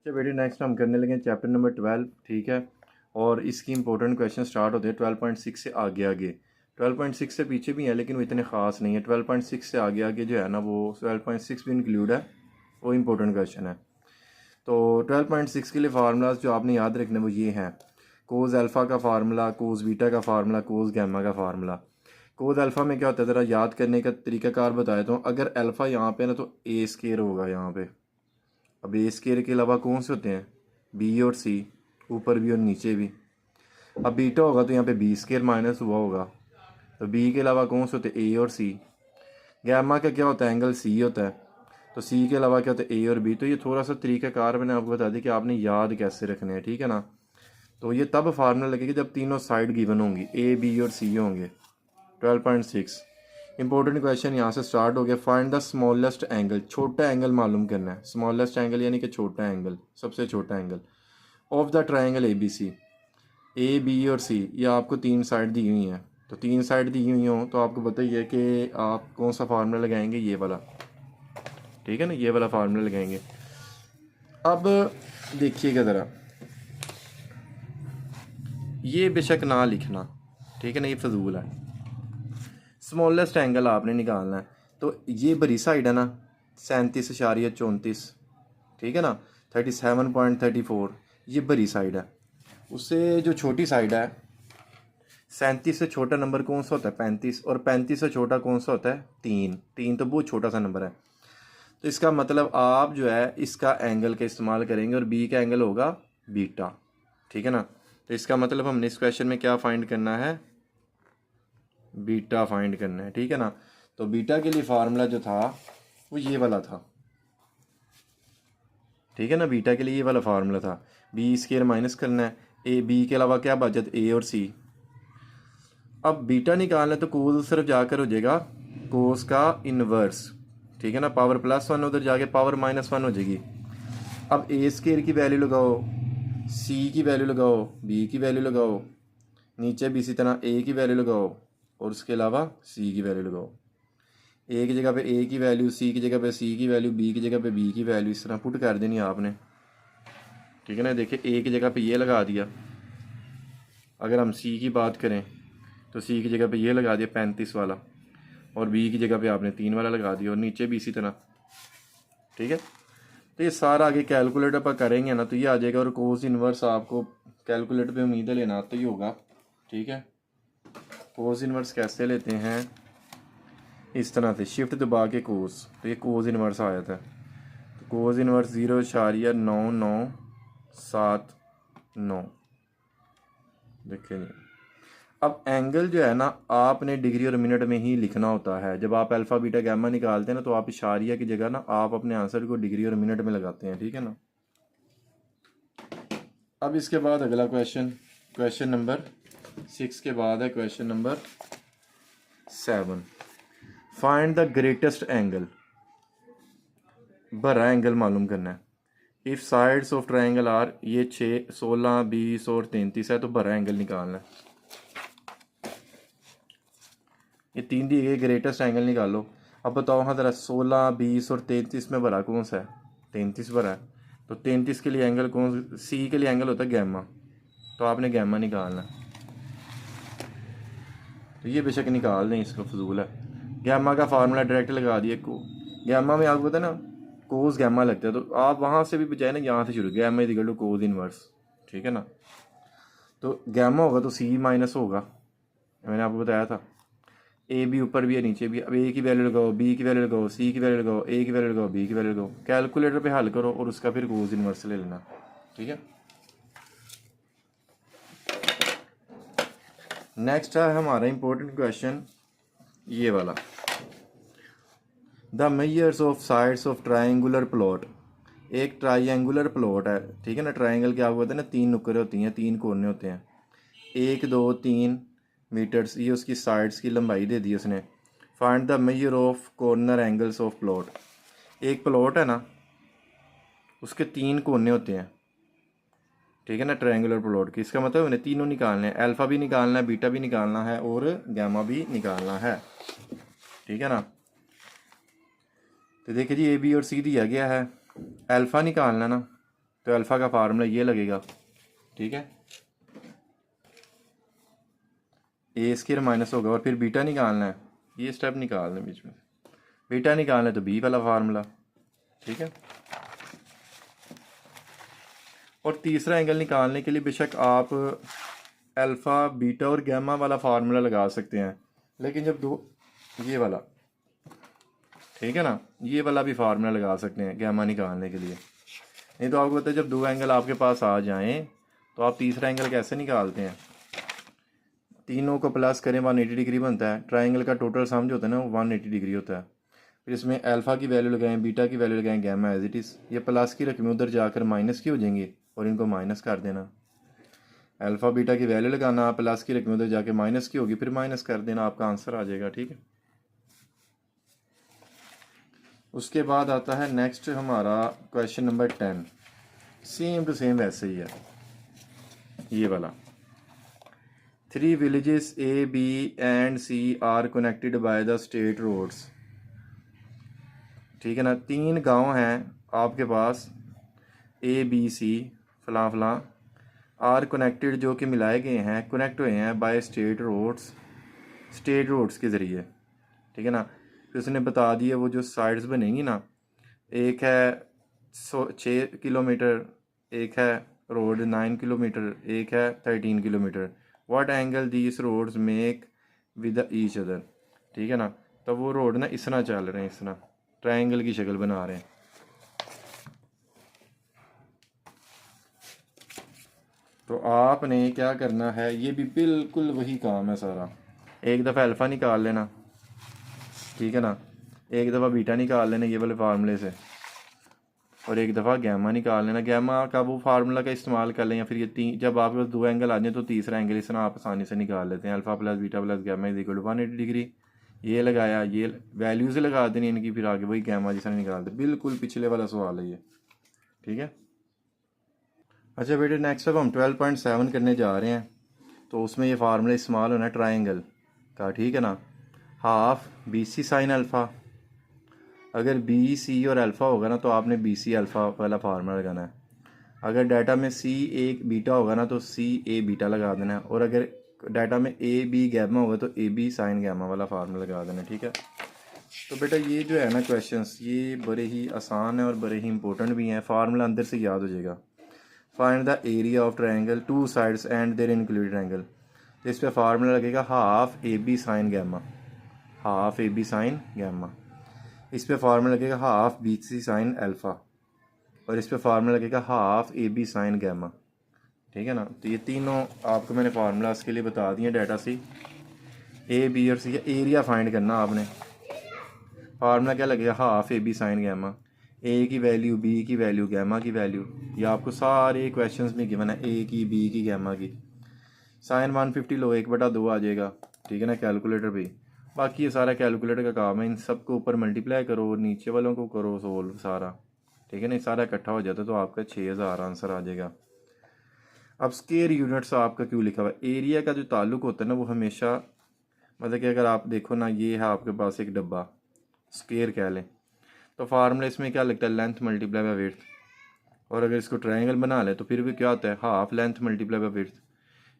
अच्छा बेटे, नेक्स्ट हम करने लगे चैप्टर नंबर 12, ठीक है। और इसकी इंपॉर्टेंट क्वेश्चन स्टार्ट होते हैं 12.6 से आगे आगे। 12.6 से पीछे भी हैं लेकिन वो इतने ख़ास नहीं है। 12.6 से आगे आगे जो है ना, वो 12.6 भी इंक्लूड है, वो इंपॉर्टेंट क्वेश्चन है। तो 12.6 के लिए फार्मूलाज जो आपने याद रखने वो ये हैं: कोस अल्फ़ा का फार्मूला, कोस बीटा का फार्मूला, कोस गैमा का फार्मूला। कोस अल्फ़ा में क्या होता है, ज़रा याद करने का तरीकाकार बताया तो, अगर अल्फ़ा यहाँ पे ना तो ए स्केयर होगा यहाँ पे। अब ए स्केयर के अलावा कौन से होते हैं, बी और सी, ऊपर भी और नीचे भी। अब बीटा होगा तो यहाँ पे बी स्केयर माइनस हुआ होगा। तो बी के अलावा कौन से होते हैं, ए और सी। गैमा का क्या होता है, एंगल सी होता है। तो सी के अलावा क्या होता है, ए और बी। तो ये थोड़ा सा तरीकाकार मैंने आपको बता दी कि आपने याद कैसे रखने हैं, ठीक है ना। तो ये तब फार्मूला लगेगा जब तीनों साइड गिवन होंगी, ए बी और सी होंगे। 12.6 इंपॉर्टेंट क्वेश्चन यहाँ से स्टार्ट हो गया। फाइंड द स्मॉलेस्ट एंगल, छोटा एंगल मालूम करना है। स्मॉलेस्ट एंगल यानी कि छोटा एंगल, सबसे छोटा angle of the triangle A B C. A B और सी ये आपको तीन साइड दी हुई हैं। तो तीन साइड दी हुई हों तो आपको बताइए कि आप कौन सा फार्मूला लगाएंगे, ये वाला, ठीक है ना, ये वाला फार्मूला लगाएंगे। अब देखिएगा ज़रा, ये बेशक ना लिखना, ठीक है ना, ये फजूल है। स्मॉलेस्ट एंगल आपने निकालना है। तो ये बड़ी साइड है ना, 37.34, ठीक है ना, 37.34, ये बड़ी साइड है। उससे जो छोटी साइड है, 37 से छोटा नंबर कौन सा होता है, 35, और 35 से छोटा कौन सा होता है, 3। 3 तो बहुत छोटा सा नंबर है। तो इसका मतलब आप जो है इसका एंगल का इस्तेमाल करेंगे और बी का एंगल होगा बीटा, ठीक है ना। तो इसका मतलब हमने इस क्वेश्चन में क्या फाइंड करना है, बीटा फाइंड करना है, ठीक है ना। तो बीटा के लिए फार्मूला जो था वो ये वाला था, ठीक है ना। बीटा के लिए ये वाला फार्मूला था, बी स्केयर माइनस करना है, ए बी के अलावा क्या बचत, ए और सी। अब बीटा निकालना है तो कोस सिर्फ जाकर हो जाएगा कोस का इनवर्स, ठीक है ना। पावर +1 उधर जाके पावर -1 हो जाएगी। अब ए स्केयर की वैल्यू लगाओ, सी की वैल्यू लगाओ, बी की वैल्यू लगाओ, नीचे भी इसी तरह ए की वैल्यू लगाओ और उसके अलावा सी की वैल्यू लगाओ। ए की जगह पे ए की वैल्यू, सी की जगह पे सी की वैल्यू, बी की जगह पे बी की वैल्यू, इस तरह पुट कर देनी आपने, ठीक है ना। देखिए ए की जगह पे ये लगा दिया। अगर हम सी की बात करें तो सी की जगह पे ये लगा दिया 35 वाला, और बी की जगह पे आपने 3 वाला लगा दिया, और नीचे भी इसी तरह, ठीक है। तो ये सारा आगे कैलकुलेटर पर करेंगे ना तो ये आ जाएगा। और कोस इनवर्स आपको कैलकुलेटर पे उम्मीद है लेना आता ही होगा, ठीक है। कोस इनवर्स कैसे लेते हैं, इस तरह से शिफ्ट दबा के कोस, तो ये कोस इनवर्स आ जाता है। तो कोस इनवर्स 0.9979, देखिए नहीं। अब एंगल जो है ना, आपने डिग्री और मिनट में ही लिखना होता है। जब आप अल्फ़ा बीटा गैमा निकालते हैं ना तो आप इशारिया की जगह ना आप अपने आंसर को डिग्री और मिनट में लगाते हैं, ठीक है ना। अब इसके बाद अगला क्वेश्चन, क्वेश्चन नंबर 6 के बाद है question number 7। Find the greatest angle, बड़ा एंगल मालूम करना है। If sides of triangle are, ये 6, 16, 20 और 33 है, तो बड़ा एंगल निकालना है। ये 3 दिए गए, ग्रेटेस्ट एंगल निकालो। अब बताओ हाँ ज़रा, 16, 20 और 33 में बड़ा कौन सा है, 33 बड़ा है। तो 33 के लिए एंगल कौन, सी के लिए एंगल होता है गैमा, तो आपने गैमा निकालना। तो ये बेशक निकाल दें, इसका फजूल है। गैमा का फार्मूला डायरेक्ट लगा दिए को, गैमा में आपको पता है ना कोस गैमा लगता है, तो आप वहाँ से भी बजाय ना यहाँ से शुरू, gamma is equal to cos inverse, ठीक है ना। तो गैमा होगा तो सी माइनस होगा, मैंने आपको बताया था। ए भी ऊपर भी है नीचे भी। अब ए की वैल्यू लगाओ, बी की वैल्यू लगाओ, सी की वैल्यू लगाओ, ए की वैल्यू लगाओ, बी की वैल्यू लगाओ, कैलकुलेटर पे हल करो और उसका फिर कोस इनवर्स ले लेना, ठीक है। नेक्स्ट है हमारा इंपॉर्टेंट क्वेश्चन ये वाला, the measures of sides of triangular plot. एक ट्राइंगुलर प्लॉट है, ठीक है ना। ट्राइंगल क्या होता है ना, 3 नुक्करे होती हैं, 3 कोने होते हैं, 1 2 3 मीटर्स, ये उसकी साइड्स की लंबाई दे दी उसने। Find the measure of corner angles of plot. एक प्लॉट है ना, उसके 3 कोने होते हैं, ठीक है ना, ट्रायंगुलर प्लॉट की। इसका मतलब उन्हें तीनों निकालने हैं, अल्फ़ा भी निकालना है, बीटा भी निकालना है और गैमा भी निकालना है, ठीक है ना। तो देखिए जी, ए बी और सी दिया गया है, अल्फ़ा निकालना ना, तो अल्फ़ा का फार्मूला ये लगेगा, ठीक है, ए स्क्वायर माइनस होगा और फिर बीटा निकालना है, ये स्टेप निकालना है बीच में, बीटा निकालना है तो बी वाला फार्मूला, ठीक है। और तीसरा एंगल निकालने के लिए बेशक आप अल्फ़ा बीटा और गैमा वाला फार्मूला लगा सकते हैं, लेकिन जब दो ये वाला, ठीक है ना, ये वाला भी फार्मूला लगा सकते हैं गैमा निकालने के लिए। नहीं तो आपको पता है जब दो एंगल आपके पास आ जाएं तो आप तीसरा एंगल कैसे निकालते हैं, तीनों को प्लस करें 180 डिग्री बनता है, ट्राइंगल का टोटल सम जो होता है ना वो 180 डिग्री होता है। फिर इसमें अल्फ़ा की वैल्यू लगाएं, बीटा की वैल्यू लगाएं, गैमा एज इट इज़, ये प्लस की रकमें उधर जाकर माइनस की हो जाएंगी और इनको माइनस कर देना। अल्फ़ा बीटा की वैल्यू लगाना, प्लस की रकमें उधर जाके माइनस की होगी, फिर माइनस कर देना, आपका आंसर आ जाएगा, ठीक है। उसके बाद आता है नेक्स्ट हमारा question number 10, same to same वैसे ही है ये वाला। 3 villages A B and C are connected by the state roads, ठीक है ना, 3 गांव हैं आपके पास ए बी सी फलां फलां, आर कनेक्टेड जो कि मिलाए गए हैं, कनेक्ट हुए हैं by state roads, state roads के ज़रिए, ठीक है ना। फिर उसने बता दिया वो जो साइड्स बनेंगी ना, एक है 6 किलोमीटर, एक है रोड 9 किलोमीटर, एक है 13 kilometre, what angle these roads make with each other, ठीक है ना। तो वो रोड ना इस तरह चल रहे हैं, इस तरह ट्रायंगल की शक्ल बना रहे हैं। तो आपने क्या करना है, ये भी बिल्कुल वही काम है सारा, एक दफ़ा अल्फ़ा निकाल लेना, ठीक है ना, एक दफ़ा बीटा निकाल लेना ये वाले फार्मूले से, और एक दफ़ा गैमा निकाल लेना। गैमा का वो फार्मूला का इस्तेमाल कर लें, या फिर ये जब आपके पास दो एंगल आ जाए तो तीसरा एंगल इस तरह आप आसानी से निकाल लेते हैं। Alpha plus beta plus gamma is equal to 180 degree, ये लगाया, ये वैल्यूज़ लगा देनी इनकी, फिर आगे वही गैमा जिस तरह निकालते, बिल्कुल पिछले वाला सवाल है ये, ठीक है। अच्छा बेटे, नेक्स्ट अब हम 12.7 करने जा रहे हैं, तो उसमें ये फार्मूला इस्तेमाल होना है ट्राइंगल का, ठीक है ना। Half b c sine alpha, अगर बी सी और अल्फ़ा होगा ना तो आपने बी सी अल्फ़ा वाला फार्मूला लगाना है। अगर डाटा में सी एक बीटा होगा ना तो सी ए बीटा लगा देना है, और अगर डाटा में ए बी गैमा होगा तो ए बी साइन गैमा वाला फार्मूला लगा देना है, ठीक है। तो बेटा ये जो है ना क्वेश्चंस, ये बड़े ही आसान है और बड़े ही इंपॉर्टेंट भी हैं, फार्मूला अंदर से याद हो जाएगा। Find the area of triangle two sides and their included angle, तो इस पर फार्मूला लगेगा half A B sine gamma, half A B sine gamma. इस पे फार्मूला लगेगा half b c sine alpha, और इस पे फार्मूला लगेगा half A B sine gamma, ठीक है ना। तो ये तीनों आपको मैंने फार्मूला इसके लिए बता दिए, डाटा सी ए बी और सी का एरिया फाइंड करना आपने। फार्मूला क्या लगेगा, half A B sine gamma, A की वैल्यू, बी की वैल्यू, गैमा की वैल्यू, ये आपको सारे क्वेश्चंस में गिवन है, ए की, बी की, गैमा की। साइन 150 लो 1/2 आ जाएगा, ठीक है ना, कैलकुलेटर पे। बाकी ये सारा कैलकुलेटर का काम है, इन सबको ऊपर मल्टीप्लाई करो, नीचे वालों को करो सोल्व सारा, ठीक है ना। सारा इकट्ठा हो जाता है तो आपका 6000 आंसर आ जाएगा। अब स्क्वायर यूनिट्स आपका क्यों लिखा हुआ है, एरिया का जो ताल्लुक होता है ना वो हमेशा, मतलब कि अगर आप देखो ना, ये है आपके पास एक डब्बा, स्क्वायर कह लें, तो फार्मूला इसमें क्या लगता है, लेंथ मल्टीप्लाई बाय विड्थ, और अगर इसको ट्रायंगल बना ले तो फिर भी क्या होता है, half length multiply by width.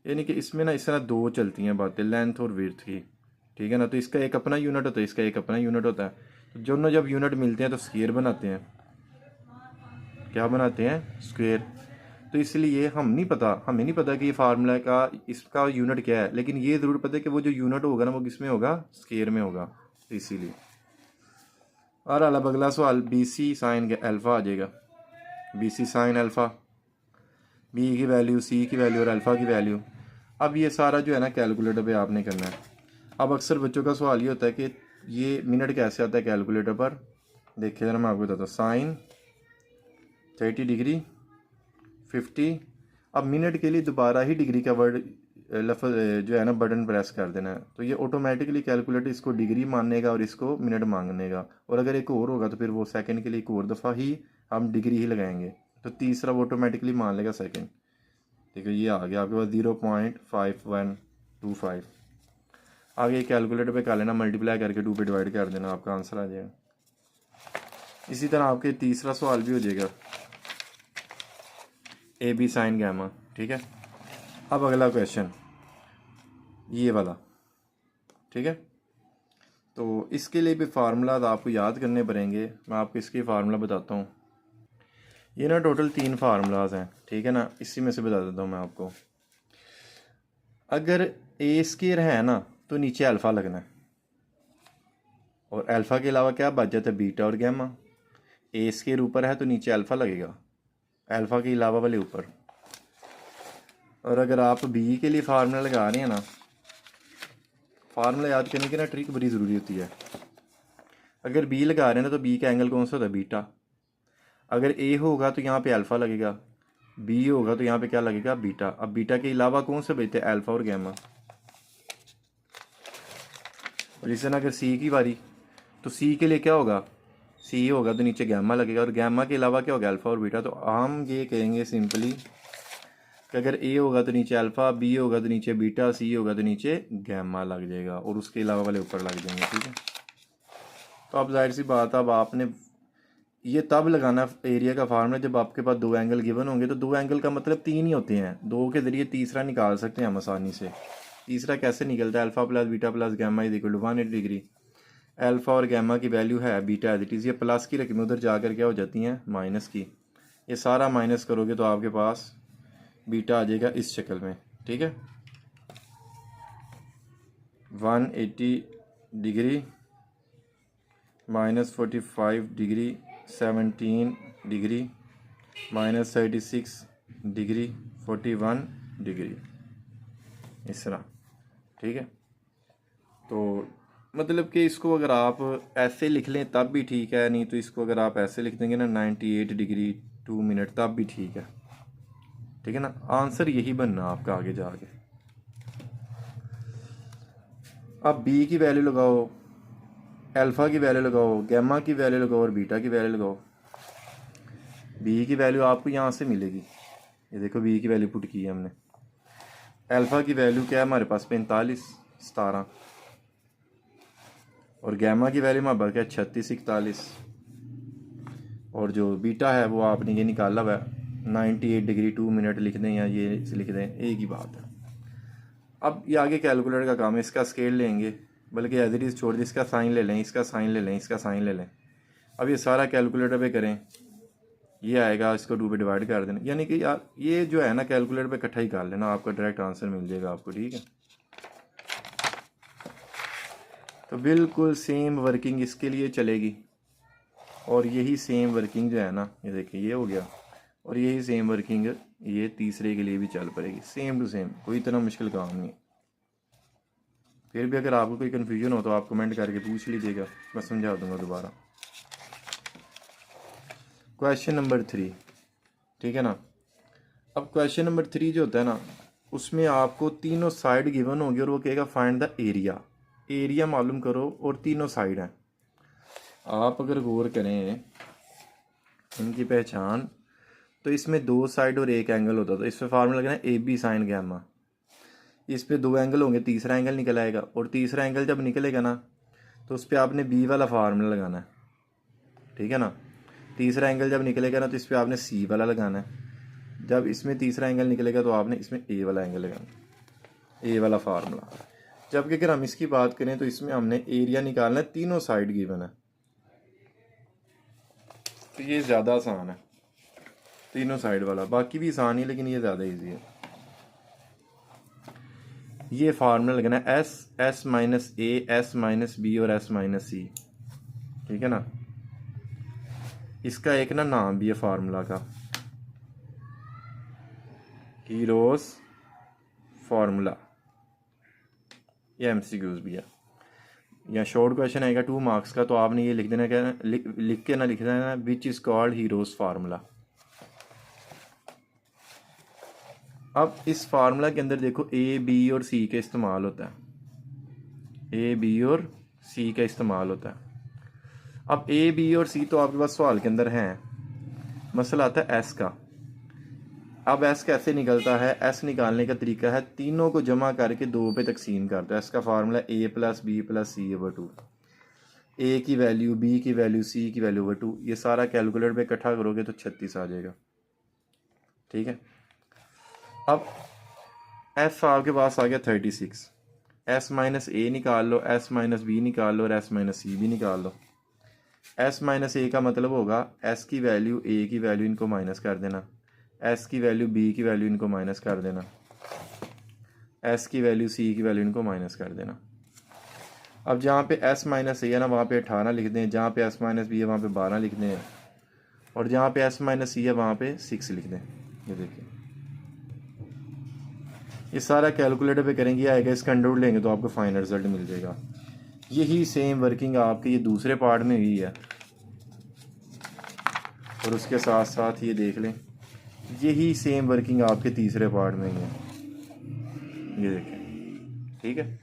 यानी कि इसमें ना इस तरह दो चलती हैं बातें, लेंथ और विड्थ की, ठीक है ना। तो इसका एक अपना यूनिट होता है, इसका एक अपना यूनिट होता है, तो दोनों जब यूनिट मिलते हैं तो स्क्वायर बनाते हैं, क्या बनाते हैं, स्क्वायर। तो इसलिए हमें नहीं पता कि ये फार्मूला का इसका यूनिट क्या है, लेकिन ये ज़रूर पता है कि वो जो यूनिट होगा ना वो किस में होगा, स्क्वायर में होगा, तो इसीलिए। और अगला सवाल, बी सी साइन अल्फ़ा आ जाएगा, b c sine alpha, b की वैल्यू, सी की वैल्यू और अल्फ़ा की वैल्यू। अब ये सारा जो है ना कैलकुलेटर पे आपने करना है। अब अक्सर बच्चों का सवाल ये होता है कि ये मिनट कैसे आता है कैलकुलेटर पर, देखिए ज़रा मैं आपको बताता हूँ। साइन 30 डिग्री 50, अब मिनट के लिए दोबारा ही डिग्री का वर्ड लफ्ज़ जो है ना बटन प्रेस कर देना है, तो ये ऑटोमेटिकली कैलकुलेटर इसको डिग्री मानेगा और इसको मिनट मांगनेगा, और अगर एक और होगा तो फिर वो सेकंड के लिए एक और दफ़ा ही हम डिग्री ही लगाएंगे, तो तीसरा वो ऑटोमेटिकली मान लेगा सेकंड, ठीक है। ये आ गया आपके पास 0.5125। आगे कैलकुलेटर पे कर लेना, मल्टीप्लाई करके 2 पे डिवाइड कर देना, आपका आंसर आ जाएगा। इसी तरह आपके तीसरा सवाल भी हो जाएगा। ए बी साइन गैमा, ठीक है। अब अगला क्वेश्चन ये वाला, ठीक है। तो इसके लिए भी फार्मूलाज आपको याद करने पड़ेंगे। मैं आपको इसकी फार्मूला बताता हूँ। ये ना टोटल 3 फार्मूलाज हैं, ठीक है ना। इसी में से बता देता हूँ मैं आपको। अगर ए स्केयर है ना तो नीचे अल्फ़ा लगना है, और अल्फ़ा के अलावा क्या बच जाता है, बीटा और गैमा। ए स्केयर ऊपर है तो नीचे अल्फ़ा लगेगा, अल्फ़ा के अलावा वाले ऊपर। और अगर आप बी के लिए फार्मूला लगा रहे हैं ना, फार्मूला याद करने की ना ट्रिक बड़ी ज़रूरी होती है। अगर बी लगा रहे हैं ना तो बी का एंगल कौन सा होता है, बीटा। अगर ए होगा तो यहाँ पे अल्फ़ा लगेगा, बी होगा तो यहाँ पे क्या लगेगा, बीटा। अब बीटा के अलावा कौन से बचते हैं, अल्फ़ा और गैमा। और इसे ना अगर सी की बारी, तो सी के लिए क्या होगा, सी होगा तो नीचे गैमा लगेगा, और गैमा के अलावा क्या होगा, अल्फ़ा और बीटा। तो हम ये कहेंगे सिंपली कि अगर ए होगा तो नीचे अल्फ़ा, बी होगा तो नीचे बीटा, सी होगा तो नीचे गैमा लग जाएगा, और उसके अलावा वाले ऊपर लग जाएंगे, ठीक है। तो अब जाहिर सी बात, अब आपने ये तब लगाना एरिया का फार्मूला जब आपके पास 2 एंगल गिवन होंगे। तो 2 एंगल का मतलब 3 ही होते हैं, 2 के ज़रिए तीसरा निकाल सकते हैं हम आसानी से। तीसरा कैसे निकलता है, alpha plus beta plus gamma is equal to 180 degree. Alpha और गैमा की वैल्यू है बीटा एज इट इज़, ये प्लस की रकमें उधर जाकर क्या हो जाती हैं, माइनस की। ये सारा माइनस करोगे तो आपके पास बीटा आ जाएगा इस शक्ल में, ठीक है। 180 degree minus 45 degree 17 degree minus 36 degree 41 degree, इस तरह, ठीक है। तो मतलब कि इसको अगर आप ऐसे लिख लें तब भी ठीक है, नहीं तो इसको अगर आप ऐसे लिख देंगे ना 98 डिग्री 2 मिनट तब भी ठीक है, ठीक है ना। आंसर यही बनना आपका आगे जाके। अब बी की वैल्यू लगाओ, अल्फ़ा की वैल्यू लगाओ, गैमा की वैल्यू लगाओ और बीटा की वैल्यू लगाओ। बी की वैल्यू आपको यहाँ से मिलेगी, ये देखो बी की वैल्यू पुट की है हमने। अल्फ़ा की वैल्यू क्या है हमारे पास, 45 17, और गैमा की वैल्यू हमारे पास क्या है, 36 41, और जो बीटा है वो आपने ये निकाला हुआ है 98 डिग्री 2 मिनट लिख दें या ये लिख दें, एक ही बात है। अब ये आगे कैलकुलेटर का काम है, इसका स्केल लेंगे, बल्कि एज इट इज़ छोड़ दें, इसका साइन ले लें, इसका साइन ले लें, इसका साइन ले लें। अब ये सारा कैलकुलेटर पे करें, ये आएगा, इसको 2 पे डिवाइड कर देना, यानी कि यार ये जो है ना कैलकुलेटर पे इकट्ठा ही कर लेना, आपका डायरेक्ट आंसर मिल जाएगा आपको, ठीक है। तो बिल्कुल सेम वर्किंग इसके लिए चलेगी, और यही सेम वर्किंग जो है ना, ये देखिए ये हो गया, और यही सेम वर्किंग ये तीसरे के लिए भी चल पड़ेगी, सेम टू सेम, कोई इतना मुश्किल काम नहीं। फिर भी अगर आपको कोई कन्फ्यूजन हो तो आप कमेंट करके पूछ लीजिएगा, मैं समझा दूंगा दोबारा। क्वेश्चन नंबर 3, ठीक है ना। अब क्वेश्चन नंबर 3 जो होता है ना, उसमें आपको तीनों साइड गिवन होगी, और वो कहेगा फाइंड द एरिया, एरिया मालूम करो, और तीनों साइड हैं। आप अगर गौर करें इनकी पहचान, तो इसमें 2 साइड और 1 एंगल होता था। इसमें फार्मूला लगना है ए बी साइन गैमा। इस पे 2 एंगल होंगे, तीसरा एंगल निकल आएगा, और तीसरा एंगल जब निकलेगा ना तो उस पर आपने बी वाला फार्मूला लगाना है, ठीक है ना। तीसरा एंगल जब निकलेगा ना तो इस पर आपने सी वाला लगाना है। जब इसमें तीसरा एंगल निकलेगा तो आपने इसमें ए वाला एंगल लगाना, ए वाला फार्मूला। जबकि अगर हम इसकी बात करें तो इसमें हमने एरिया निकालना है, तीनों साइड गिवन है, तो ये ज़्यादा आसान है तीनों साइड वाला। बाकी भी आसान ही, लेकिन ये ज़्यादा इजी है। ये फार्मूला लगना है एस माइनस ए, एस माइनस बी और एस माइनस सी, ठीक है ना। इसका एक ना नाम भी है फार्मूला का, हीरोस फार्मूला। ये एमसीक्यूज भी है, या शॉर्ट क्वेश्चन आएगा 2 मार्क्स का, तो आपने ये लिख देना, क्या लिख के ना लिख देना, which is called heroes formula. अब इस फार्मूला के अंदर देखो ए बी और सी का इस्तेमाल होता है, ए बी और सी का इस्तेमाल होता है। अब ए बी और सी तो आपके पास सवाल के अंदर हैं, मसला आता है एस का। अब एस कैसे निकलता है, एस निकालने का तरीका है तीनों को जमा करके 2 पे तकसीम कर दो। एस का फार्मूला ए प्लस बी प्लस सी ओवर 2, ए की वैल्यू, बी की वैल्यू, सी की वैल्यू ओवर 2। ये सारा कैलकुलेटर पे इकट्ठा करोगे तो 36 आ जाएगा। ठीक है। अब एफ आपके पास आ गया 36, एस माइनस ए निकाल लो, एस माइनस बी निकाल लो और एस माइनस सी भी निकाल लो। एस माइनस ए का मतलब होगा एस की वैल्यू, ए की वैल्यू इनको माइनस कर देना, एस की वैल्यू, बी की वैल्यू इनको माइनस कर देना, एस की वैल्यू, सी की वैल्यू इनको माइनस कर देना। अब जहाँ पे एस माइनस ए है ना वहाँ पे 18 लिख दें, जहाँ पे एस माइनस बी है वहाँ पे 12 लिख दें, और जहाँ पे एस माइनस सी है वहाँ पे 6 लिख दें। ये देखिए, ये सारा कैलकुलेटर पे करेंगे आएगा, इसका अंडर रूट लेंगे तो आपको फाइनल रिजल्ट मिल जाएगा। यही सेम वर्किंग आपके ये दूसरे पार्ट में हुई है, और उसके साथ साथ ये देख लें यही सेम वर्किंग आपके तीसरे पार्ट में ही है। ये देखें, ठीक है।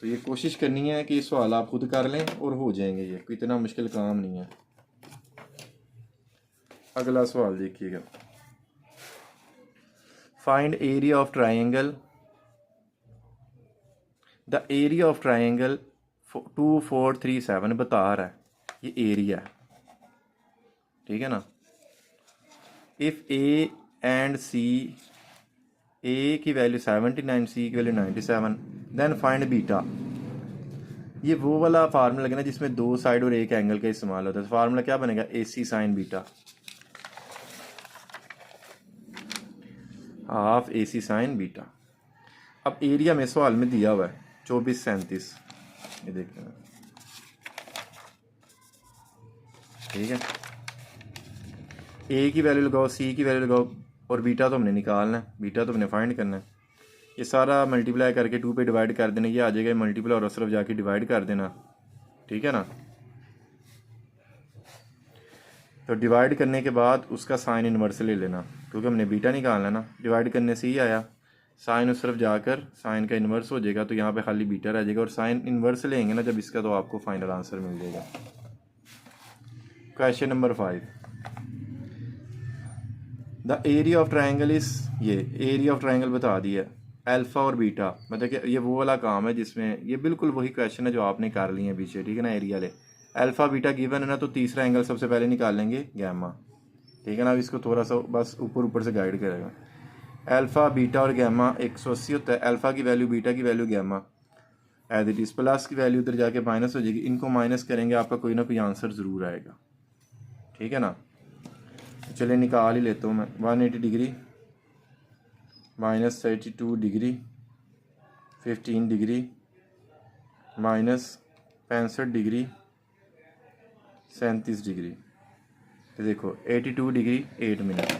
तो ये कोशिश करनी है कि ये सवाल आप खुद कर लें और हो जाएंगे, ये कोई इतना मुश्किल काम नहीं है। अगला सवाल देखिएगा, find area of triangle, the area of triangle 2 4 3 7 बता रहा है, ये एरिया है, ठीक है ना। इफ़ ए एंड सी, ए की वैल्यू 79, सी की वैल्यू 97, देन फाइंड बीटा। ये वो वाला फार्मूला लगना जिसमें दो साइड और एक एंगल का इस्तेमाल होता है। तो फार्मूला क्या बनेगा, ए सी साइन बीटा, हाफ ए सी साइन बीटा। अब एरिया में सवाल में दिया हुआ है 24 37, ये देखते हैं, ठीक है। ए की वैल्यू लगाओ, सी की वैल्यू लगाओ, और बीटा तो हमने निकालना है, बीटा तो हमने फाइंड करना है। ये सारा मल्टीप्लाई करके 2 पे डिवाइड कर देना, ये आ जाएगा मल्टीप्लाई और सिर्फ जाके डिवाइड कर देना, ठीक है ना। तो डिवाइड करने के बाद उसका साइन इन्वर्स ले लेना, क्योंकि हमने बीटा निकालना ना। डिवाइड करने से ही आया, साइन उस तरफ जाकर साइन का इन्वर्स हो जाएगा, तो यहाँ पे खाली बीटा रह जाएगा, और साइन इन्वर्स लेंगे ना जब इसका, तो आपको फाइनल आंसर मिल जाएगा। Question number 5, the area of triangle is, ये एरिया ऑफ ट्राइंगल बता दिया, अल्फ़ा और बीटा, मतलब कि ये वो वाला काम है जिसमें ये बिल्कुल वही क्वेश्चन है जो आपने कर लिए हैं पीछे, ठीक है ना। एरिया ले, अल्फ़ा बीटा गिवन है ना, तो तीसरा एंगल सबसे पहले निकाल लेंगे गैमा, ठीक है ना। अब इसको थोड़ा सा बस ऊपर ऊपर से गाइड करेगा। अल्फ़ा बीटा और गैमा 180 होता है, अल्फ़ा की वैल्यू, बीटा की value, gamma as it is, plus की वैल्यू उधर जाके माइनस हो जाएगी, इनको माइनस करेंगे आपका कोई ना कोई आंसर ज़रूर आएगा, ठीक है ना। चलिए निकाल ही लेता हूँ मैं। 180 degree minus 32 degree, 15 degree minus 65 degree, 37 degree. तो देखो 82 डिग्री 8 मिनट।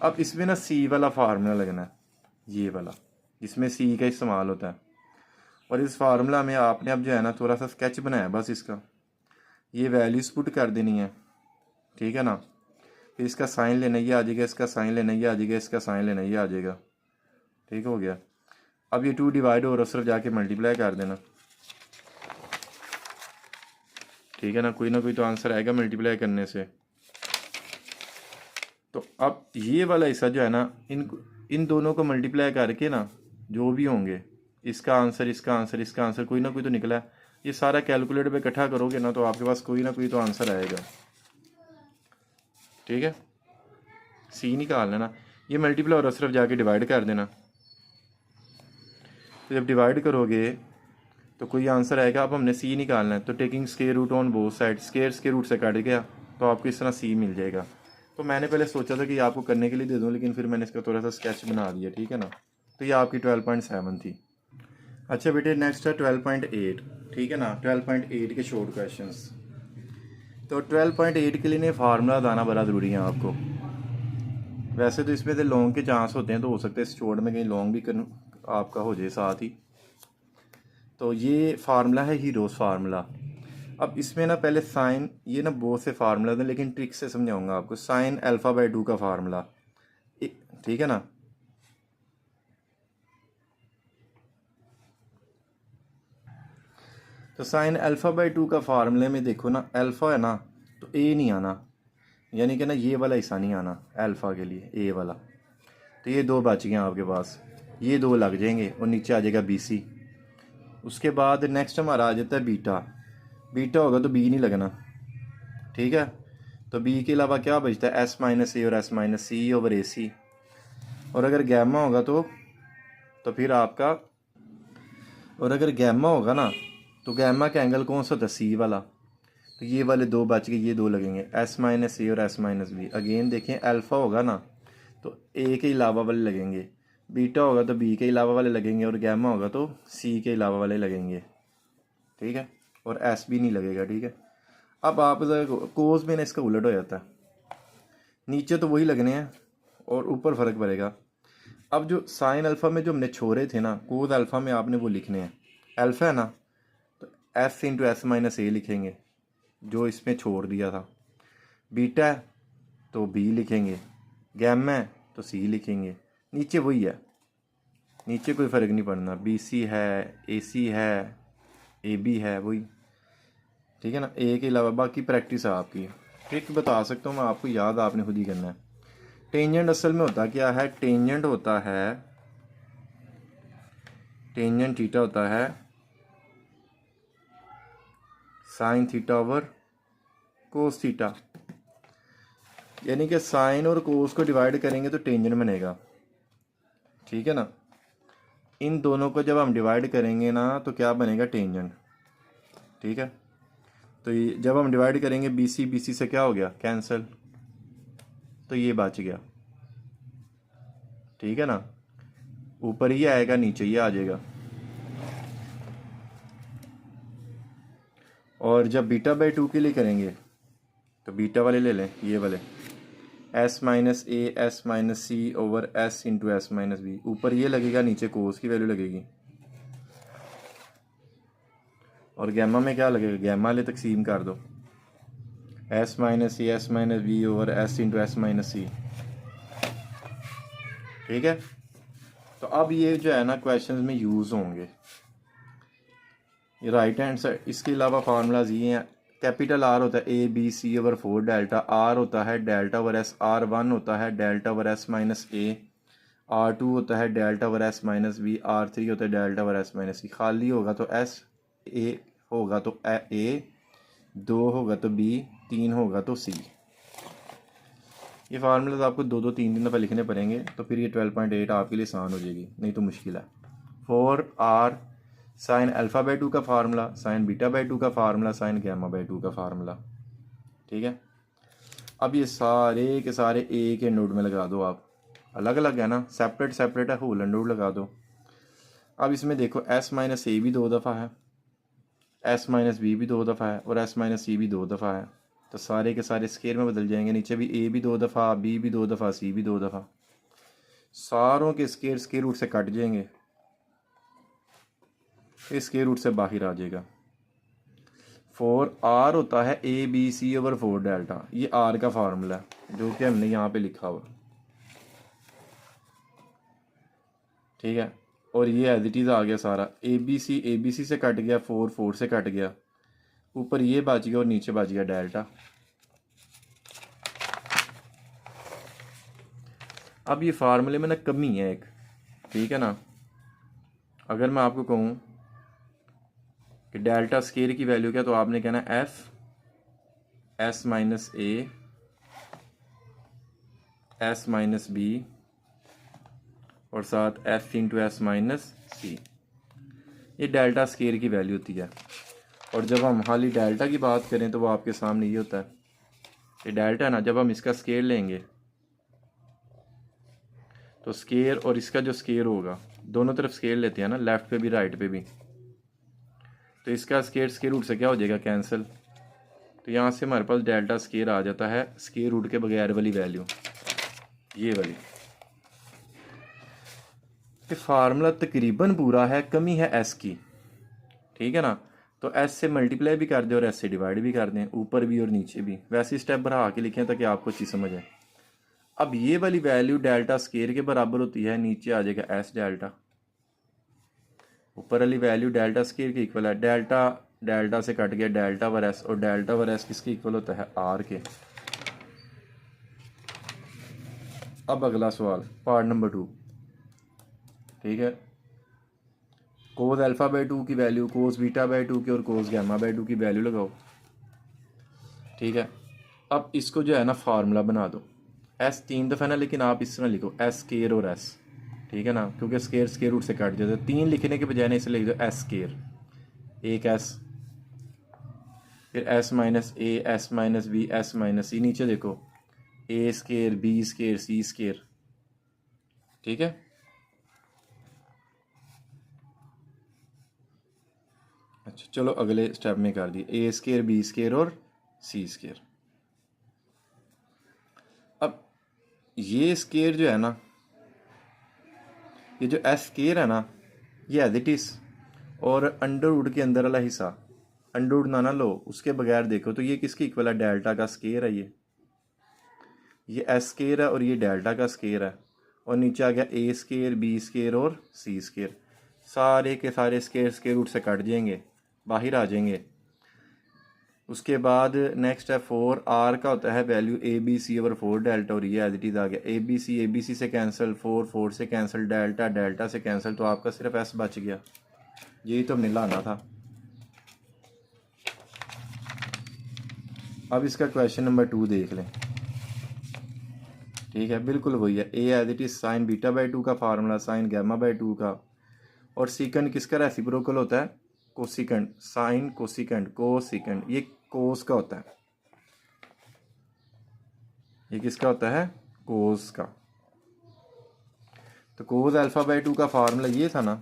अब इसमें ना सी वाला फार्मूला लगना है, ये वाला जिसमें सी का इस्तेमाल होता है। और इस फार्मूला में आपने अब जो है ना थोड़ा सा स्केच बनाया बस इसका, ये वैल्यूज़ पुट कर देनी है, ठीक है ना। फिर इसका साइन लेना, ये आ जाएगा, इसका साइन लेना, ये आ जाएगा, इसका साइन लेना, ये आ जाएगा, ठीक हो गया। अब ये 2 डिवाइड और सिर्फ जाके मल्टीप्लाई कर देना, ठीक है ना कोई तो आंसर आएगा मल्टीप्लाई करने से। तो अब ये वाला हिस्सा जो है ना, इन दोनों को मल्टीप्लाई करके ना जो भी होंगे, इसका आंसर, इसका आंसर, इसका आंसर, कोई ना कोई तो निकला है। ये सारा कैलकुलेटर पे इकट्ठा करोगे ना तो आपके पास कोई ना कोई तो आंसर आएगा, ठीक है। सी निकाल लेना, ये मल्टीप्लाई और सिर्फ जाके डिवाइड कर देना। तो जब डिवाइड करोगे तो कोई आंसर आएगा। अब हमने सी निकालना है, तो taking square root on both side, square root से कट गया तो आपको इस तरह सी मिल जाएगा। तो मैंने पहले सोचा था कि आपको करने के लिए दे दूं, लेकिन फिर मैंने इसका थोड़ा सा स्केच बना दिया, ठीक है ना। तो ये आपकी 12.7 थी। अच्छा बेटे नेक्स्ट है 12.8, ठीक है ना। 12.8 के शॉर्ट क्वेश्चंस। तो 12.8 के लिए ने फार्मूला बताना बड़ा ज़रूरी है आपको। वैसे तो इसमें से लॉन्ग के चांस होते हैं, तो हो सकते हैं इस शॉर्ट में कहीं लॉन्ग भी आपका हो जाए साथ ही। तो ये फार्मूला है हीरोस फार्मूला। अब इसमें ना पहले साइन, ये ना बहुत से फार्मूला थे लेकिन ट्रिक से समझाऊंगा आपको। साइन अल्फ़ा बाई 2 का फार्मूला, ठीक है ना। तो साइन अल्फ़ा बाई 2 का फार्मूले में देखो ना, अल्फ़ा है ना तो ए नहीं आना, यानी कि ना ये वाला हिस्सा नहीं आना अल्फ़ा के लिए, ए वाला। तो ये दो बच गए आपके पास, ये दो लग जाएंगे और नीचे आ जाएगा BC। उसके बाद नेक्स्ट हमारा आ जाता है बीटा। बीटा होगा तो बी नहीं लगना, ठीक है। तो बी के अलावा क्या बचता है, एस माइनस ए और एस माइनस सी ओवर ए सी। और अगर गैमा होगा तो फिर आपका, और अगर गैमा होगा ना तो गैमा का एंगल कौन सा होता है, सी वाला। तो ये वाले दो बच गए, ये दो लगेंगे, एस माइनस ए और एस माइनस बी। अगेन देखें, अल्फ़ा होगा ना तो ए के अलावा वाले लगेंगे, बीटा होगा तो बी के अलावा वाले लगेंगे, और गैमा होगा तो सी के अलावा वाले लगेंगे, ठीक है। और एस भी नहीं लगेगा, ठीक है। अब आप कोस में ना इसका उलट हो जाता है, नीचे तो वही लगने हैं और ऊपर फ़र्क पड़ेगा। अब जो साइन अल्फ़ा में जो हमने छोड़े थे ना, कोस अल्फ़ा में आपने वो लिखने हैं। अल्फ़ा है ना तो एफ इंटू एस माइनस ए लिखेंगे जो इसमें छोड़ दिया था। बीटा है तो बी लिखेंगे, गैमा है तो सी लिखेंगे। नीचे वही है, नीचे कोई फ़र्क नहीं पड़ना, बी सी है, ए सी है, ए बी है, वही, ठीक है ना। ए के अलावा बाकी प्रैक्टिस है आपकी। ट्रिक बता सकता हूँ मैं आपको, याद आपने खुद ही करना है। टेंजेंट असल में होता क्या है, टेंजेंट होता है, टेंजेंट थीटा होता है sine theta over cos theta. यानी कि साइन और कोस को डिवाइड करेंगे तो टेंजेंट बनेगा, ठीक है ना। इन दोनों को जब हम डिवाइड करेंगे ना तो क्या बनेगा, टेंजेंट, ठीक है। तो ये जब हम डिवाइड करेंगे बी सी से क्या हो गया, कैंसिल, तो ये बच गया, ठीक है ना। ऊपर ही आएगा, नीचे ही आ जाएगा। और जब बीटा बाई टू के लिए करेंगे तो बीटा वाले ले लें, ये वाले, s minus A S minus c over S into S minus b. ऊपर ये लगेगा, नीचे कोस की वैल्यू लगेगी। और गैमा में क्या लगेगा, गैमा ले तकसीम कर दो, S minus C S minus B over S into S minus C, ठीक है। तो अब ये जो है ना क्वेश्चन में यूज़ होंगे, ये राइट हैंड साइड। इसके अलावा फार्मूलाज ये हैं, कैपिटल आर होता है a B C over 4 delta, R होता है delta over s, R one होता है delta over s minus a, R two होता है delta over s minus b, R three होता है delta over s minus c. खाली होगा तो एस, ए होगा तो ए, दो होगा तो बी, तीन होगा तो सी। ये फार्मूलाज आपको दो दो तीन तीन दफ़ा लिखने पड़ेंगे, तो फिर ये 12.8 आपके लिए आसान हो जाएगी, नहीं तो मुश्किल है। 4R sine alpha by two का formula, sine beta by two का formula, sine gamma by two का फार्मूला, ठीक है। अब ये सारे के सारे ए के नोड में लगा दो आप, अलग अलग है ना, सेपरेट सेपरेट है, होल एंड नोड लगा दो। अब इसमें देखो एस माइनस ए भी दो दफ़ा है, एस माइनस बी भी दो दफ़ा है, और एस माइनस सी भी दो दफ़ा है। तो सारे के सारे स्केयर में बदल जाएंगे, नीचे भी ए भी दो दफ़ा, बी भी दो दफ़ा, सी भी दो दफ़ा। सारों के स्केयर स्केयर रूट से कट जाएंगे, इस स्केयर रूट से बाहर आ जाएगा। 4R होता है a B C over 4 delta, ये आर का फार्मूला है जो कि हमने यहाँ पे लिखा हुआ, ठीक है। और ये एज इट इज़ आ गया सारा, ए बी सी से कट गया, 4 से कट गया, ऊपर ये बच गया और नीचे बच गया डेल्टा। अब ये फार्मूले में ना कमी है एक, ठीक है ना। अगर मैं आपको कहूँ कि डेल्टा स्केयर की वैल्यू क्या, तो आपने कहना f s minus A S minus b और साथ f into S minus c. ये डेल्टा स्केयर की वैल्यू होती है। और जब हम खाली डेल्टा की बात करें तो वो आपके सामने ये होता है, ये डेल्टा है ना, जब हम इसका स्केयर लेंगे तो स्केयर और इसका जो स्केयर होगा, दोनों तरफ स्केयर लेते हैं ना, लेफ्ट पे भी राइट पे भी, तो इसका स्केयर स्केयर रूट से क्या हो जाएगा, कैंसिल। तो यहाँ से हमारे पास डेल्टा स्केयर आ जाता है स्केयर रूट के बगैर वाली वैल्यू, ये वाली। ये फार्मूला तकरीबन पूरा है, कमी है एस की, ठीक है ना। तो एस से मल्टीप्लाई भी कर दें और एस से डिवाइड भी कर दें, ऊपर भी और नीचे भी, वैसे स्टेप बढ़ा के लिखें ताकि आपको अच्छी समझ आए। अब ये वाली वैल्यू डेल्टा स्केयर के बराबर होती है, नीचे आ जाएगा एस डेल्टा, ऊपर वाली वैल्यू डेल्टा स्केयर के इक्वल है, डेल्टा डेल्टा से कट गया डेल्टा वर एस, और डेल्टा वर एस किसके इक्वल होता है, आर के। अब अगला सवाल पार्ट नंबर 2, ठीक है। कोस अल्फ़ा बाई 2 की वैल्यू, कोस बीटा बाई 2 की और कोस गैमा बाई 2 की वैल्यू लगाओ। ठीक है, अब इसको जो है ना फार्मूला बना दो। एस 3 दफ़ा ना, लेकिन आप इस तरह लिखो एस स्केयर और एस, ठीक है ना, क्योंकि स्केयर स्केयर रूट से काट जाता है। 3 लिखने के बजाय ना इसे लिख दो एस स्केयर, एक एस, फिर एस माइनस ए, S minus B, S minus C, नीचे देखो A square, B square, C square. ठीक है, अच्छा चलो अगले स्टेप में कर दिए, ए स्केयर, बी स्केयर और सी स्केयर। अब ये स्केयर जो है ना, ये जो एस स्केयर है ना, ये एज इट इज़, और अंडर वुड के अंदर वाला हिस्सा अंडर वुड ना लो, उसके बगैर देखो तो ये किसकी इक्वल है, डेल्टा का स्केयर है। ये एस स्केयर है और ये डेल्टा का स्केयर है, और नीचे आ गया ए स्केयर, बी स्केयर और सी स्केयर। सारे के सारे स्केयर स्केयर रूट से कट जाएंगे, बाहर आ जाएंगे। उसके बाद नेक्स्ट है 4, आर का होता है value a B C over 4 delta, और ये एज इट इज़ आ गया ए बी सी से कैंसिल, 4 4 से कैंसिल, डेल्टा डेल्टा से कैंसिल, तो आपका सिर्फ एस बच गया। यही तो हमने लाना था। अब इसका क्वेश्चन नंबर 2 देख लें। ठीक है, बिल्कुल वही है, A as it is sine beta by 2 का फार्मूला, साइन गैमा बाई 2 का, और सीकंड किसका रेसिप्रोकल होता है, कोसिकंड, साइन कोसिकंड, कोसिकंड ये कोस का होता है। ये किसका होता है, कोस का। तो कोस अल्फा बाई 2 का फार्मूला ये था ना,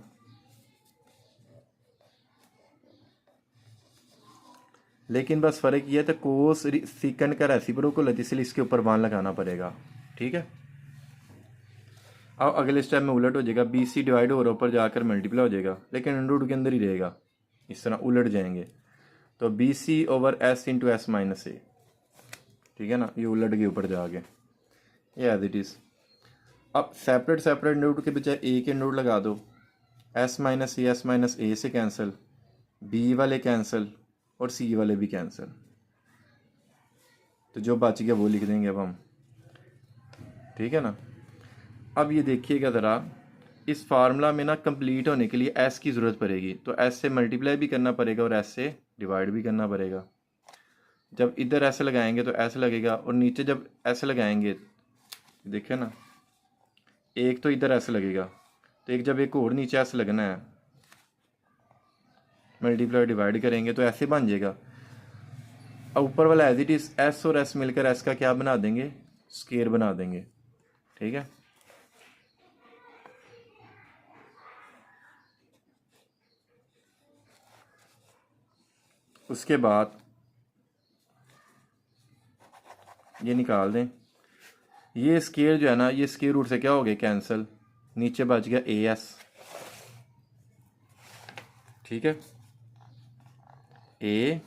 लेकिन बस फ़र्क ये है तो कोस सीकंड का रेसिप्रोकल है, इसलिए इसके ऊपर 1 लगाना पड़ेगा। ठीक है, अब अगले स्टेप में उलट हो जाएगा, बी सी डिवाइड हो रहा ऊपर जाकर मल्टीप्लाई हो जाएगा, लेकिन अंडर रूट के अंदर ही रहेगा, इस तरह उलट जाएंगे। तो B C over S into S minus A, ठीक है ना, ये उलट के ऊपर जाके ये एज इट इज़। अब सेपरेट सेपरेट अंडर रूट के बजाय ए के अंडर रूट लगा दो, एस माइनस ए से कैंसिल, बी वाले कैंसिल और सी वाले भी कैंसिल, तो जो बच गया वो लिख देंगे अब हम। ठीक है ना, अब ये देखिएगा ज़रा, इस फार्मूला में ना कंप्लीट होने के लिए एस की ज़रूरत पड़ेगी, तो एस से मल्टीप्लाई भी करना पड़ेगा और एस से डिवाइड भी करना पड़ेगा। जब इधर एस लगाएंगे तो एस लगेगा, और नीचे जब एस लगाएंगे देखिए ना, एक तो इधर एस लगेगा, तो एक जब एक और नीचे एस लगना है, मल्टीप्लाई डिवाइड करेंगे तो ऐसे बन जाएगा। अब ऊपर वाला एज इट इज़, एस और एस मिलकर एस का क्या बना देंगे, स्केयर बना देंगे। ठीक है, उसके बाद ये निकाल दें, ये स्केयर जो है ना, ये स्केयर रूट से क्या हो गया, कैंसिल, नीचे बच गया ए एस। ठीक है, ए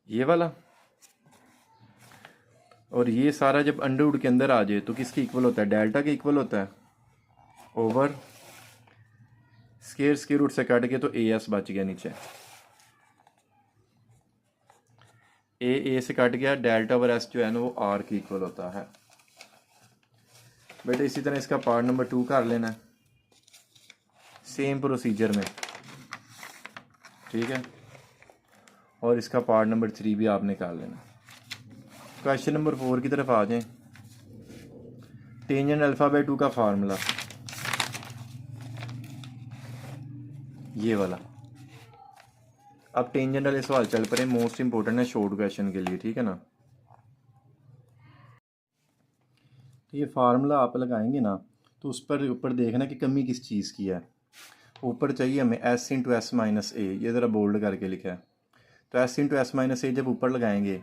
ये वाला, और ये सारा जब अंडर रूट के अंदर आ जाए तो किसके इक्वल होता है, डेल्टा के इक्वल होता है, ओवर स्केयर स्केयर रूट से काट के तो ए एस बच गया नीचे, ए से कट गया, डेल्टा ओवर एस जो है ना वो आर की इक्वल होता है। बेटा इसी तरह इसका पार्ट नंबर 2 कर लेना है सेम प्रोसीजर में। ठीक है, और इसका पार्ट नंबर 3 भी आप निकाल लेना। क्वेश्चन नंबर 4 की तरफ आ जाएं। टेंजेंट अल्फा बाई 2 का फार्मूला ये वाला। अब टेंजेंट वाले सवाल चल पड़े, मोस्ट इंपॉर्टेंट है शॉर्ट क्वेश्चन के लिए। ठीक है ना, तो ये फार्मूला आप लगाएंगे ना, तो उस पर ऊपर देखना कि कमी किस चीज़ की है। ऊपर चाहिए हमें एस इंटू एस माइनस ए, ये ज़रा बोल्ड करके लिखा है। तो एस इंटू एस माइनस ए जब ऊपर लगाएंगे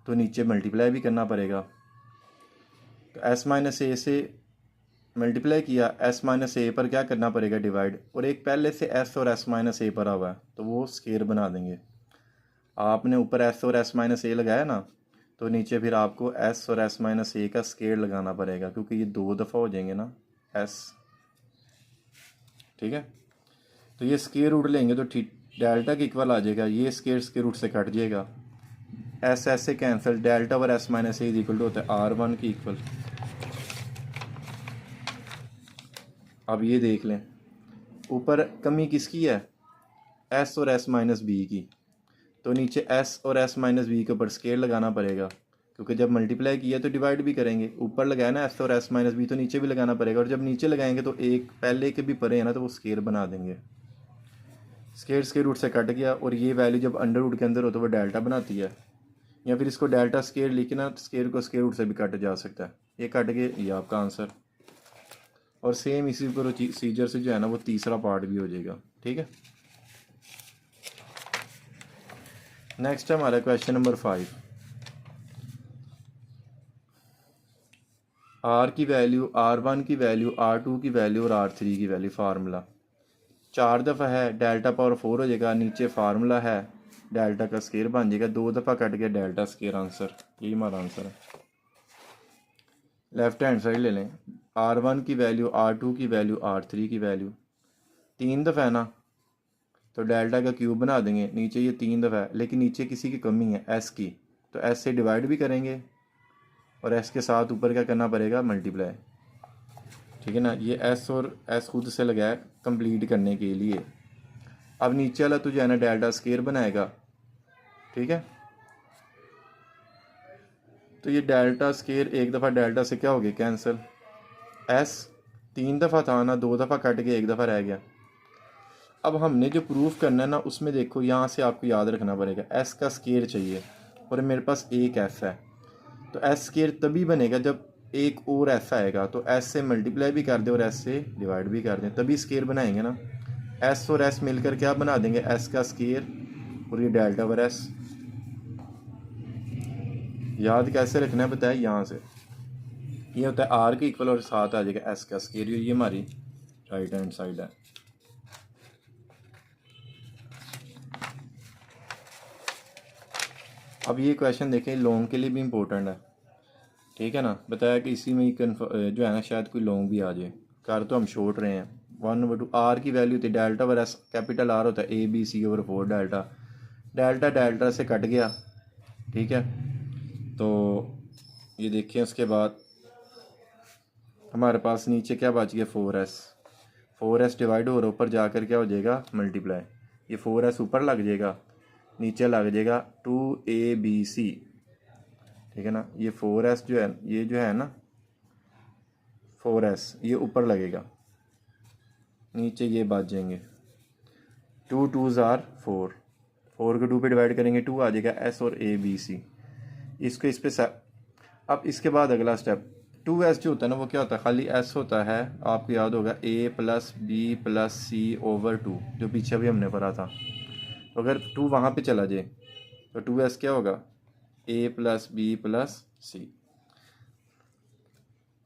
तो नीचे मल्टीप्लाई भी करना पड़ेगा। तो एस माइनस ए से मल्टीप्लाई किया, एस माइनस ए पर क्या करना पड़ेगा, डिवाइड, और एक पहले से एस और एस माइनस ए पर हुआ है तो वो स्केयर बना देंगे। आपने ऊपर एस और एस माइनस ए लगाया ना, तो नीचे फिर आपको एस और एस माइनस ए का स्केयर लगाना पड़ेगा, क्योंकि ये 2 दफ़ा हो जाएंगे ना एस। ठीक है, तो ये स्केयर रूट लेंगे तो ठीक डेल्टा के इक्वल आ जाएगा, ये स्केयर स्केयर रूट से कट जाएगा, एस एस से cancel, delta over s minus a equal to होता है R1 की इक्वल। अब ये देख लें, ऊपर कमी किसकी है, एस और एस माइनस बी की, तो नीचे एस और एस माइनस बी के ऊपर स्केयर लगाना पड़ेगा, क्योंकि जब मल्टीप्लाई किया तो डिवाइड भी करेंगे, ऊपर लगाया ना एस और एस माइनस बी, तो नीचे भी लगाना पड़ेगा, और जब नीचे लगाएंगे तो एक पहले के भी परे है ना, तो वो स्केयर बना देंगे। स्केयर स्केयर रूट से कट गया, और ये वैल्यू जब अंडर रूट के अंदर हो तो वो डेल्टा बनाती है, या फिर इसको डेल्टा स्केयर लिखे ना, स्केयर को स्केयर रूट से भी काटा जा सकता है, ये कट गए, ये आपका आंसर। और सेम इसी प्रोसीजर से जो है ना वो तीसरा पार्ट भी हो जाएगा। ठीक है, नेक्स्ट है हमारा क्वेश्चन नंबर 5। आर की वैल्यू, R1 की वैल्यू, R2 की वैल्यू और R3 की वैल्यू, फार्मूला 4 दफ़ा है, डेल्टा पावर 4 हो जाएगा, नीचे फार्मूला है, डेल्टा का स्केयर बन जाएगा, 2 दफ़ा कट गया डेल्टा स्केयर, आंसर यही हमारा आंसर है। लेफ्ट हैंड साइड ले लें, R1 की वैल्यू, R2 की वैल्यू, R3 की वैल्यू, 3 दफ़ा है ना, तो डेल्टा का क्यूब बना देंगे, नीचे ये 3 दफ़ा है, लेकिन नीचे किसी की कमी है, एस की, तो एस से डिवाइड भी करेंगे, और एस के साथ ऊपर क्या करना पड़ेगा, मल्टीप्लाई। ठीक है ना, ये एस और एस खुद से लगाया कंप्लीट करने के लिए। अब नीचे वाला तो जो है ना डेल्टा स्केयर बनाएगा। ठीक है, तो ये डेल्टा स्केयर एक दफ़ा डेल्टा से क्या हो गया, कैंसिल, एस 3 दफ़ा था ना, 2 दफ़ा कट के 1 दफ़ा रह गया। अब हमने जो प्रूफ करना है ना, उसमें देखो यहाँ से आपको याद रखना पड़ेगा, एस का स्केयर चाहिए, और मेरे पास एक एस है, तो एस स्केयर तभी बनेगा जब एक और एस आएगा, तो एस से मल्टीप्लाई भी कर दें और एस से डिवाइड भी कर दें, तभी स्केयर बनाएंगे ना। एस और एस मिलकर क्या बना देंगे, एस का स्केयर, और ये डेल्टा ओवर एस। याद कैसे रखना है बताया, यहाँ से ये होता है आर के इक्वल, और साथ आ जाएगा एस का स्केयर, ये हमारी राइट हैंड साइड है। अब ये क्वेश्चन देखें, लॉन्ग के लिए भी इम्पोर्टेंट है। ठीक है ना, बताया कि इसी में ही जो है ना शायद कोई लॉन्ग भी आ जाए, कर तो हम छोड़ रहे हैं। 1/2 आर की वैल्यू थी delta over S, capital R होता है ABC/4 डेल्टा, डेल्टा डेल्टा से कट गया। ठीक है, तो ये देखिए उसके बाद हमारे पास नीचे क्या बच गया, 4s डिवाइड हो रहा, ऊपर जाकर क्या हो जाएगा, मल्टीप्लाई, ये 4s ऊपर लग जाएगा, नीचे लग जाएगा 2ABC। ठीक है ना, ये 4s जो है, ये जो है ना 4s ये ऊपर लगेगा, नीचे ये बच जाएंगे, 2 2s आर 4, 4 को 2 पे डिवाइड करेंगे 2 आ जाएगा, s और ABC, इसको इस पे अब इसके बाद अगला स्टेप, 2s जो होता है ना वो क्या होता है, खाली s होता है, आपको याद होगा A+B+C/2, जो पीछे भी हमने पढ़ा था। तो अगर 2 वहाँ पे चला जाए तो 2s क्या होगा, A+B+C,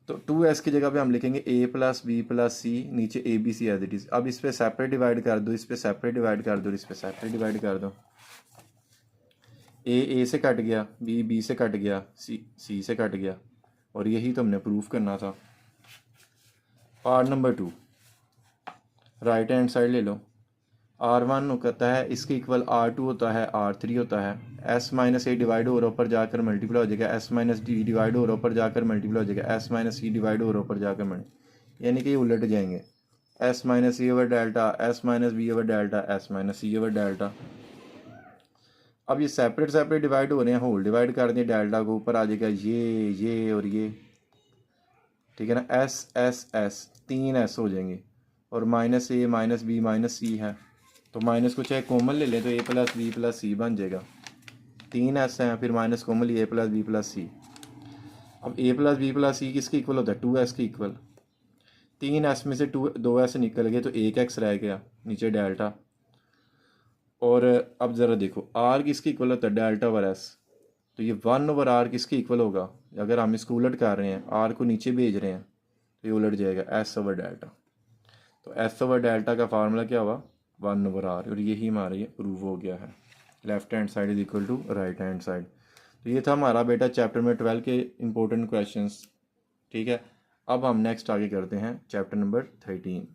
तो 2s की जगह पे हम लिखेंगे A+B+C, नीचे ABC एज इट इज़। अब इस पे सेपरेट डिवाइड कर दो, इस पे सेपरेट डिवाइड कर दो, इस पे सेपरेट डिवाइड कर दो, A से कट गया, B से कट गया, C से कट गया, और यही तो हमने प्रूफ करना था। Part number 2, right hand side ले लो, R1 कहता है इसके इक्वल R2 होता है, R3 होता है, S-A डिवाइड हो रहा ऊपर जाकर मल्टीप्लाई हो जाएगा, S-D डिवाइड हो रहा ऊपर जाकर मल्टीप्लाई हो जाएगा, S-C डिवाइड हो रहा ऊपर जाकर मल्टीप्लाई, यानी कि ये उलट जाएंगे, S-C over delta, S-B over delta, S-C over delta. अब ये सेपरेट सेपरेट डिवाइड हो रहे हैं, होल डिवाइड कर दें, डेल्टा को ऊपर आ जाएगा ये और ये। ठीक है ना, S 3 S हो जाएंगे, और -A -B -C है, तो माइनस को चाहे कॉमन ले लें तो A+B+C बन जाएगा, 3 S हैं, फिर माइनस कॉमन लिए A+B+C। अब A+B+C किसके इक्वल होता है, 2S के इक्वल, 3 S में से 2S निकल गए तो 1 X रह गया, नीचे डेल्टा। और अब ज़रा देखो R किसके इक्वल होता है, डेल्टा ओवर S, तो ये 1/R किसके इक्वल होगा, अगर हम इसको उलट कर रहे हैं, R को नीचे भेज रहे हैं तो ये उलट जाएगा S ओवर डेल्टा, तो S ओवर डेल्टा का फार्मूला क्या हुआ, 1/R, और यही हमारा ये प्रूव हो गया है, left hand side is equal to right hand side. तो ये था हमारा बेटा चैप्टर में 12 के इंपॉर्टेंट क्वेश्चंस। ठीक है, अब हम नेक्स्ट आगे करते हैं चैप्टर नंबर 13।